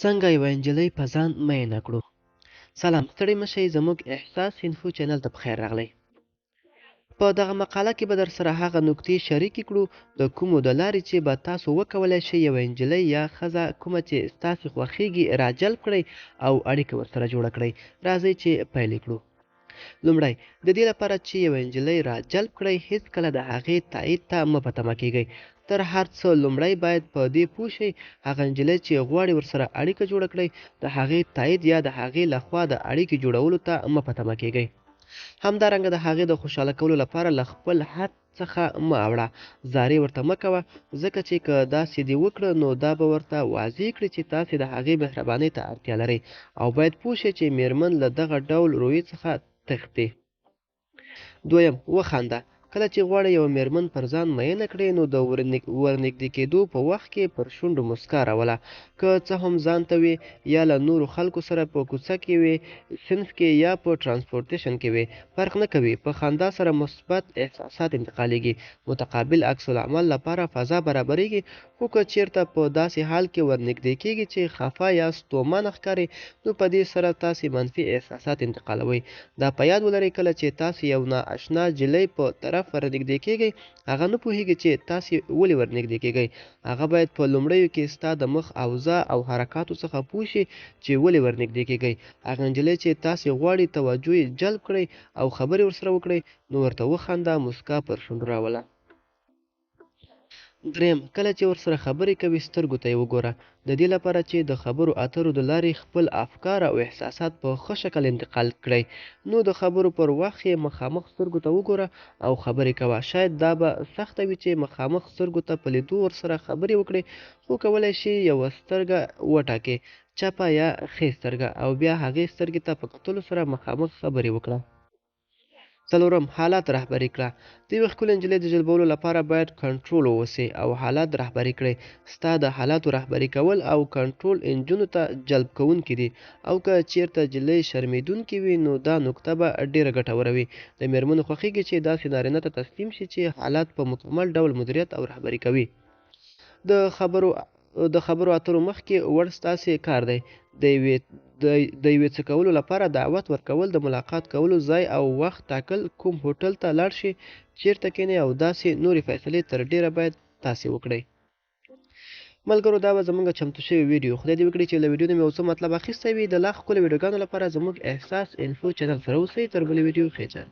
څنګه یوه نجلۍ په ځان میینه کړو. سلام ستړي مه شئ، زموږ احساس انفو چینل ته پخیر راغلی. په دغه مقاله کې به در سره هغه نکتې شریکې کړو د کومو د لارې چې به تاسو وکولی شئ یوه نجلۍ یا ښځه کومه چې ستاسې خوښیږي راجلب کړئ او اړیکه ورسره جوړه کړئ. راځئ چې پیل یې کړو. لومړی د دې لپاره چې یوه نجلۍ راجلب کړئ هیڅکله د هغې تایید ته مه په تمه کیږئ. تر هر څه لومړی باید په دې پوه شئ هغه نجلۍ چې غواړئ ورسره اړیکه جوړه کړئ د هغې تایید یا د هغې لخوا د اړیکې جوړولو ته مه په تمه کیږئ. همدارنګه د هغې د خوشحاله کولو لپاره له خپل حد څخه مه اوړه. زارۍ ورته مه کوه، ځکه چې که داسې دې وکړه نو دا به ورته واضح کړي چې تاسې د هغې مهربانۍ ته اړتیا لرئ او باید پوه شئ چې میرمن له دغه ډول رویې څخه تښتي. دویم، وخانده. کله چې غواړئ یوه میرمن پر ځان میینه کړئ نو د ورنږدې کېدو په وخت کې پر شونډو موسکا راوله. که څه هم ځان ته وي یا له نورو خلکو سره په کوڅه کې وي، صنف کې یا په ټرانسپورټیشن کې وي، فرق نه کوي. په خندا سره مثبت احساسات انتقالیږي، متقابل عکس العمل لپاره فضا برابریږي. خو که چیرته په داسې حال کې ورنږدې کیږي چې خفه یا ستومانه ښکاري نو په دې سره تاسې منفي احساسات انتقالوئ. دا په یاد ولرئ کله چې تاسې یو نااشنا نجلۍ په طرف ورنږدې کیږئ هغه نه پوهیږي چې تاسې ولې ورنږدې کیږئ. هغه باید په لومړیو کې ستا د مخ اوضاع او حرکاتو څخه پوه شي چې ولې ورنږدې کیږئ. هغه نجلۍ چې تاسې غواړئ توجه یې جلب کړئ او خبرې ورسره وکړئ نو ورته وخانده، موسکا پر شونډو راوله. دریم، کله چې ورسره خبرې کوئ سترګو ته یې وګوره. د دې لپاره چې د خبرو اترو د لارې خپل افکار او احساسات په ښه شکل انتقال کړئ نو د خبرو پر وخت یې مخامخ سترګو ته وګوره او خبرې کوه. شاید دا به سخته وي چې مخامخ سترګو ته په لیدو ورسره خبرې وکړئ، خو کولی شئ یوه سترګه وټاکئ، چپه یا ښي سترګه، او بیا هغې سترګې ته په کتلو سره مخامخ خبرې وکړه. څلورم، حالات رهبري کړه. د یوې ښکلې نجلۍ د جلبولو لپاره باید کنټرول ووسئ او حالات رهبري کړئ. ستا د حالاتو رهبري کول او کنټرول نجونو ته جلب کوونکي دي، او که چیرته نجلۍ شرمېدونکې وي نو دا نکته به ډېره ګټوره وي. د میرمنو خوښیږي چې داسې نارینه ته تسلیم شي چې حالات په مکمل ډول مدیریت او رهبري کوي. د خبرو اترو مخکې وړ ستاسې کار دی. د یوې څه کولو لپاره دعوت ورکول، د ملاقات کولو ځای او وخت ټاکل، کوم هوټل ته لاړ شئ، چیرته کښېنئ او داسې نورې فیصلې تر ډېره باید تاسې وکړئ. ملګرو، دا به زموږ چمتو شوی ویډیو. خدای دې وکړي چې له ویډیو نه مې یو څه مطلب اخیستی وي. د لا ښکلو ویډیوګانو لپاره زموږ احساس انفو چینل سره اوسئ. تر بلې ویډیو خېچه.